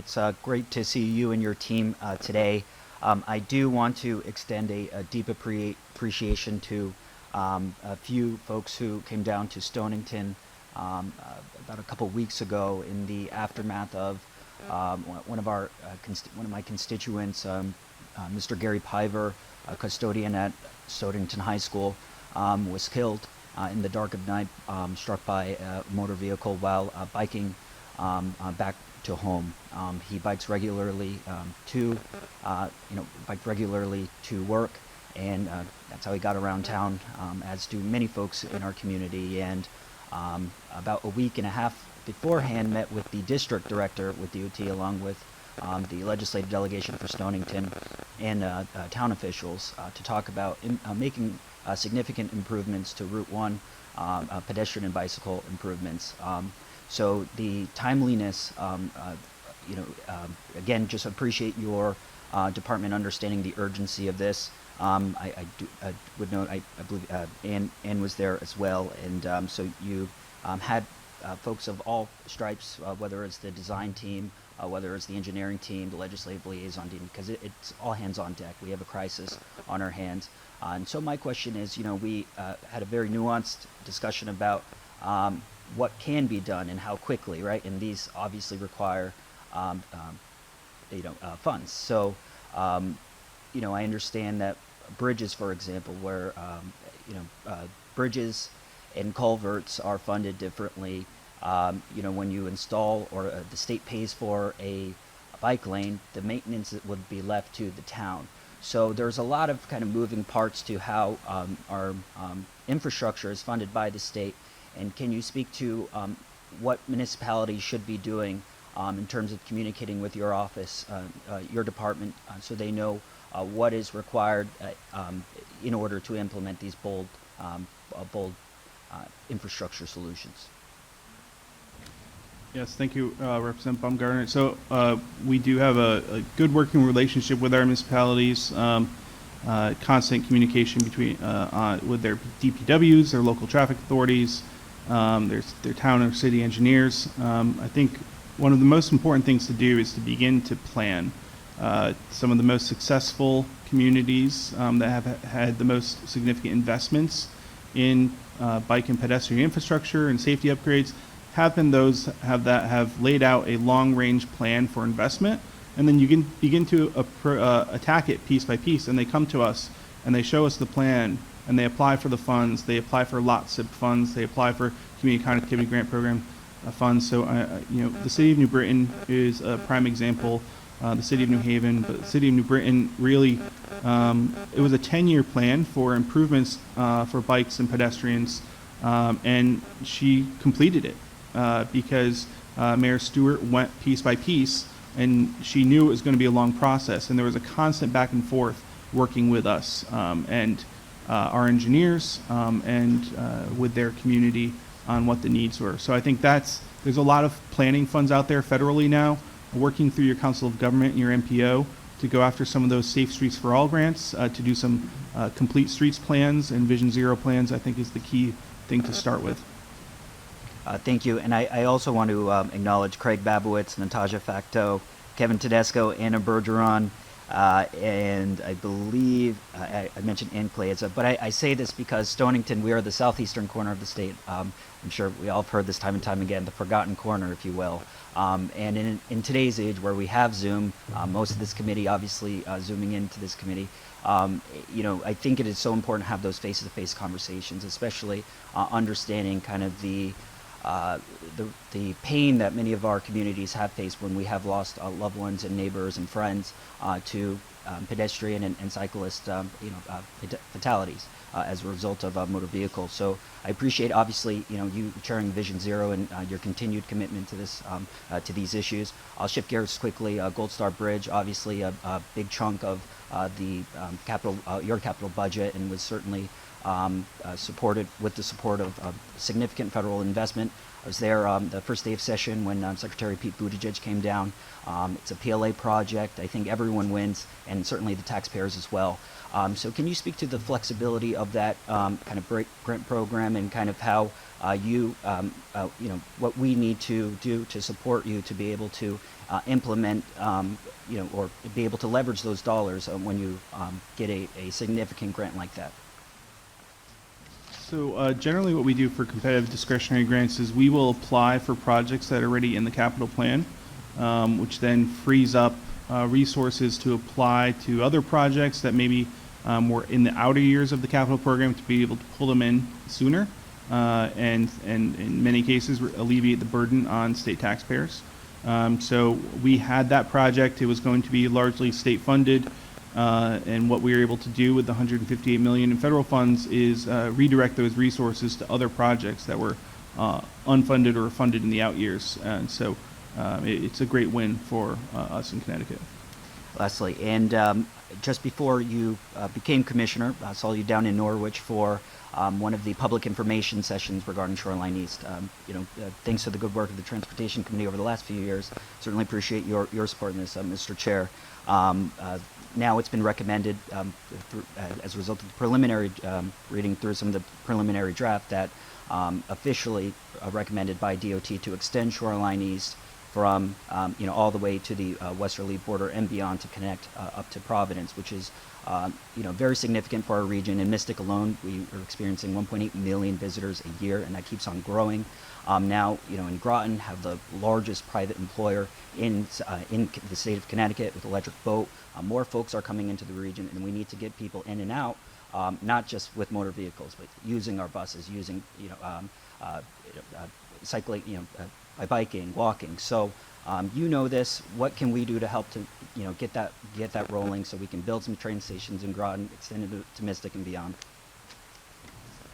It's great to see you and your team today. I do want to extend a deep appreciation to a few folks who came down to Stonington about a couple weeks ago in the aftermath of one of my constituents, Mr. Gary Piver, a custodian at Stonington High School, was killed in the dark of night, struck by a motor vehicle while biking back to home. He bikes regularly biked regularly to work, and that's how he got around town, as do many folks in our community. And about a week and a half beforehand, met with the district director with DOT, along with the legislative delegation for Stonington and town officials to talk about making significant improvements to Route 1, pedestrian and bicycle improvements. So the timeliness, again, just appreciate your department understanding the urgency of this. I would note, I believe Ann was there as well, and so you had folks of all stripes, whether it's the design team, whether it's the engineering team, the legislative liaison team, because it's all hands on deck. We have a crisis on our hands. And so my question is, we had a very nuanced discussion about what can be done and how quickly, right? And these obviously require, funds. So, I understand that bridges, for example, where, bridges and culverts are funded differently. When you install or the state pays for a bike lane, the maintenance would be left to the town. So there's a lot of kind of moving parts to how our infrastructure is funded by the state. And can you speak to what municipalities should be doing in terms of communicating with your office, your department, so they know what is required in order to implement these bold infrastructure solutions? Yes, thank you, Representative Bumgardner. So we do have a good working relationship with our municipalities, constant communication between with their DPWs, their local traffic authorities, their town or city engineers. I think one of the most important things to do is to begin to plan. Some of the most successful communities that have had the most significant investments in bike and pedestrian infrastructure and safety upgrades have been those have laid out a long-range plan for investment, and then you can begin to attack it piece by piece. And they come to us and they show us the plan, and they apply for the funds. They apply for lot SIP funds. They apply for community connectivity grant program funds. So the city of New Britain is a prime example. The city of New Haven, but the city of New Britain really, it was a 10-year plan for improvements for bikes and pedestrians, and she completed it because Mayor Stewart went piece by piece, and she knew it was going to be a long process, and there was a constant back and forth working with us and our engineers and with their community on what the needs were. So I think there's a lot of planning funds out there federally now, working through your Council of Government and your MPO to go after some of those Safe Streets for All grants, to do some complete streets plans and Vision Zero plans, I think is the key thing to start with. Thank you. And I also want to acknowledge Craig Babowitz, Natasha Facto, Kevin Tedesco, Anna Bergeron, and I believe I mentioned Ann Clayza. But I say this because Stonington, we are the southeastern corner of the state. I'm sure we all have heard this time and time again, the forgotten corner, if you will. And in today's age where we have Zoom, most of this committee obviously zooming into this committee, I think it is so important to have those face-to-face conversations, especially understanding kind of the pain that many of our communities have faced when we have lost loved ones and neighbors and friends to pedestrian and cyclist fatalities as a result of motor vehicles. So I appreciate, obviously, you chairing Vision Zero and your continued commitment to this to these issues. I'll shift gears quickly. Gold Star Bridge, obviously a big chunk of the your capital budget, and was certainly supported with the support of significant federal investment. I was there the first day of session when Secretary Pete Buttigieg came down. It's a PLA project. I think everyone wins, and certainly the taxpayers as well. So can you speak to the flexibility of that kind of grant program and kind of how you know, what we need to do to support you to be able to implement, you know, or be able to leverage those dollars when you get a significant grant like that? So generally what we do for competitive discretionary grants is we will apply for projects that are already in the capital plan, which then frees up resources to apply to other projects that maybe were in the outer years of the capital program to be able to pull them in sooner, and in many cases alleviate the burden on state taxpayers. So we had that project. It was going to be largely state funded. And what we were able to do with the $158 million in federal funds is redirect those resources to other projects that were unfunded or funded in the out years. And so it's a great win for us in Connecticut. Lastly, and just before you became commissioner, I saw you down in Norwich for one of the public information sessions regarding Shoreline East. You know, thanks to the good work of the Transportation Committee over the last few years, certainly appreciate your support in this, Mr. Chair. Now it's been recommended as a result of the preliminary reading through some of the preliminary draft that officially recommended by DOT to extend Shoreline East from you know, all the way to the westerly border and beyond to connect up to Providence, which is you know, very significant for our region. In Mystic alone, we are experiencing 1.8 million visitors a year, and that keeps on growing. Now, you know, in Groton, have the largest private employer in the state of Connecticut with Electric Boat. More folks are coming into the region, and we need to get people in and out, not just with motor vehicles, but using our buses, using, you know, cycling, you know, by biking, walking. So you know this. What can we do to help to, you know, get that rolling so we can build some train stations in Groton, extend it to Mystic and beyond?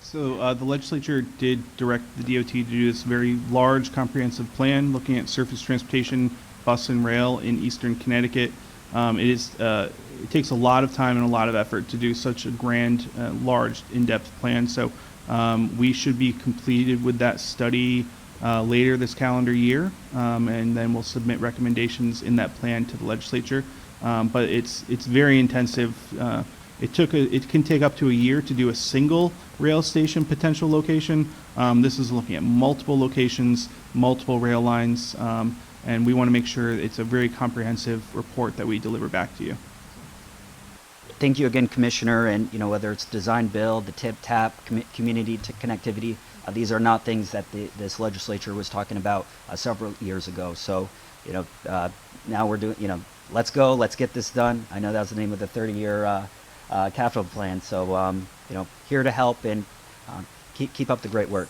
So the legislature did direct the DOT to do this very large, comprehensive plan looking at surface transportation, bus and rail in eastern Connecticut. It takes a lot of time and a lot of effort to do such a grand, large, in-depth plan. So we should be completed with that study later this calendar year, and then we'll submit recommendations in that plan to the legislature. But it's very intensive. It can take up to a year to do a single rail station potential location. This is looking at multiple locations, multiple rail lines, and we want to make sure it's a very comprehensive report that we deliver back to you. Thank you again, Commissioner. And you know, whether it's design build, the tip-tap, community to connectivity, these are not things that this legislature was talking about several years ago. So, you know, now we're doing, you know, let's go, let's get this done. I know that's the name of the 30-year capital plan. So, you know, here to help and keep up the great work.